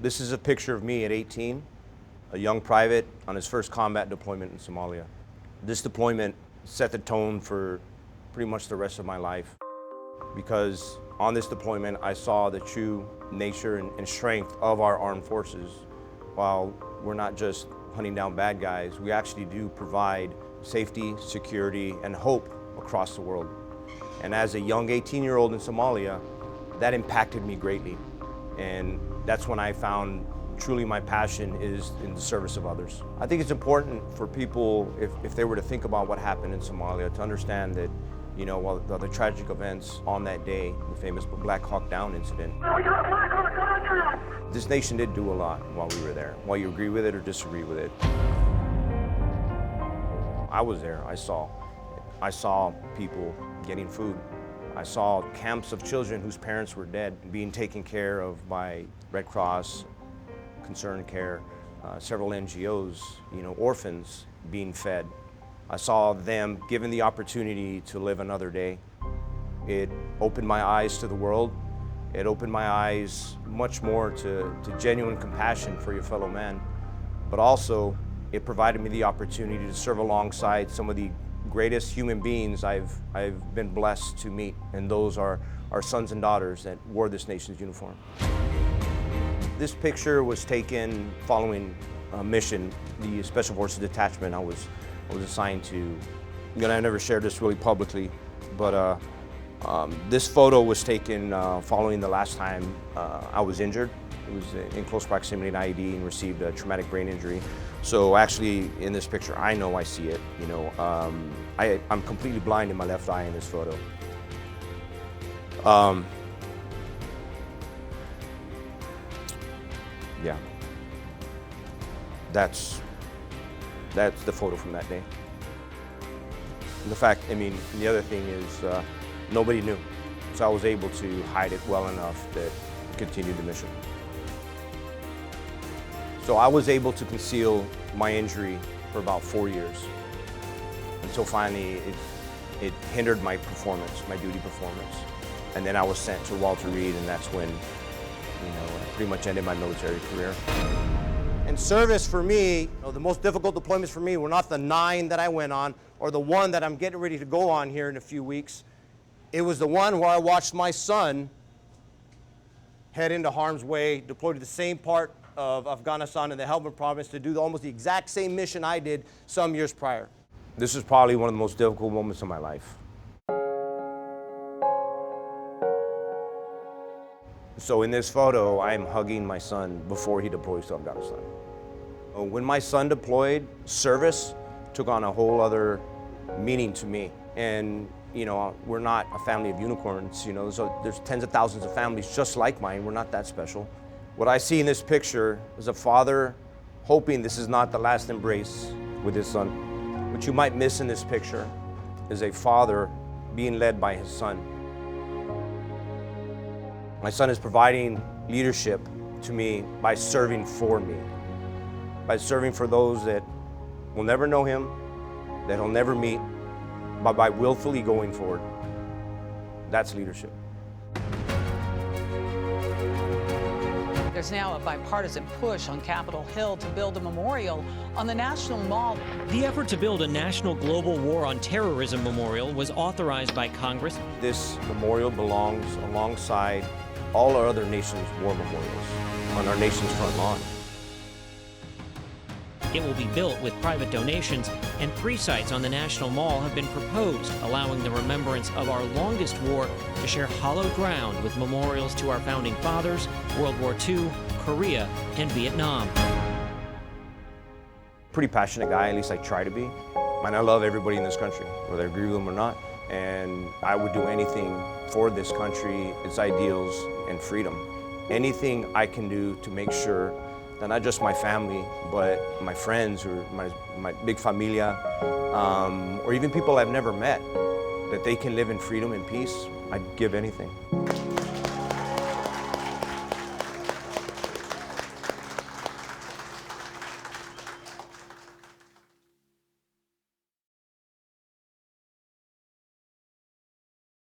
This is a picture of me at 18, a young private on his first combat deployment in Somalia. This deployment set the tone for pretty much the rest of my life, because on this deployment I saw the true nature and strength of our armed forces. While we're not just hunting down bad guys, we actually do provide safety, security, and hope across the world. And as a young 18-year-old in Somalia, that impacted me greatly. And that's when I found truly my passion is in the service of others. I think it's important for people, if they were to think about what happened in Somalia, to understand that, you know, while the tragic events on that day, the famous Black Hawk Down incident, this nation did do a lot while we were there, whether you agree with it or disagree with it. I was there, I saw people getting food. I saw camps of children whose parents were dead being taken care of by Red Cross, Concerned Care, several NGOs, you know, orphans being fed. I saw them given the opportunity to live another day. It opened my eyes to the world. It opened my eyes much more to genuine compassion for your fellow man, but also it provided me the opportunity to serve alongside some of the greatest human beings I've been blessed to meet, and those are our sons and daughters that wore this nation's uniform. This picture was taken following a mission, the Special Forces Detachment I was assigned to. I never shared this really publicly, but this photo was taken following the last time I was injured. It was in close proximity to IED and received a traumatic brain injury. So actually, in this picture, I know I see it. You know, I'm completely blind in my left eye in this photo. Yeah, that's the photo from that day. And the fact, I mean, the other thing is nobody knew, so I was able to hide it well enough that I continued the mission. So I was able to conceal my injury for about 4 years, until finally it hindered my performance, my duty performance. And then I was sent to Walter Reed, and that's when, you know, I pretty much ended my military career. And service for me, you know, the most difficult deployments for me were not the 9 that I went on or the one that I'm getting ready to go on here in a few weeks. It was the one where I watched my son head into harm's way, deployed to the same part of Afghanistan in the Helmand province to do almost the exact same mission I did some years prior. This is probably one of the most difficult moments of my life. So in this photo, I'm hugging my son before he deploys to Afghanistan. When my son deployed, service took on a whole other meaning to me. And you know, we're not a family of unicorns, you know, so there's tens of thousands of families just like mine. We're not that special. What I see in this picture is a father hoping this is not the last embrace with his son. What you might miss in this picture is a father being led by his son. My son is providing leadership to me by serving for me, by serving for those that will never know him, that he'll never meet, but by willfully going forward. That's leadership. There's now a bipartisan push on Capitol Hill to build a memorial on the National Mall. The effort to build a National Global War on Terrorism memorial was authorized by Congress. This memorial belongs alongside all our other nations' war memorials on our nation's front lawn. It will be built with private donations, and 3 sites on the National Mall have been proposed, allowing the remembrance of our longest war to share hallowed ground with memorials to our founding fathers, World War II, Korea, and Vietnam. Pretty passionate guy, at least I try to be. And I love everybody in this country, whether I agree with them or not. And I would do anything for this country, its ideals, and freedom. Anything I can do to make sure that not just my family, but my friends or my big familia, or even people I've never met, that they can live in freedom and peace, I'd give anything.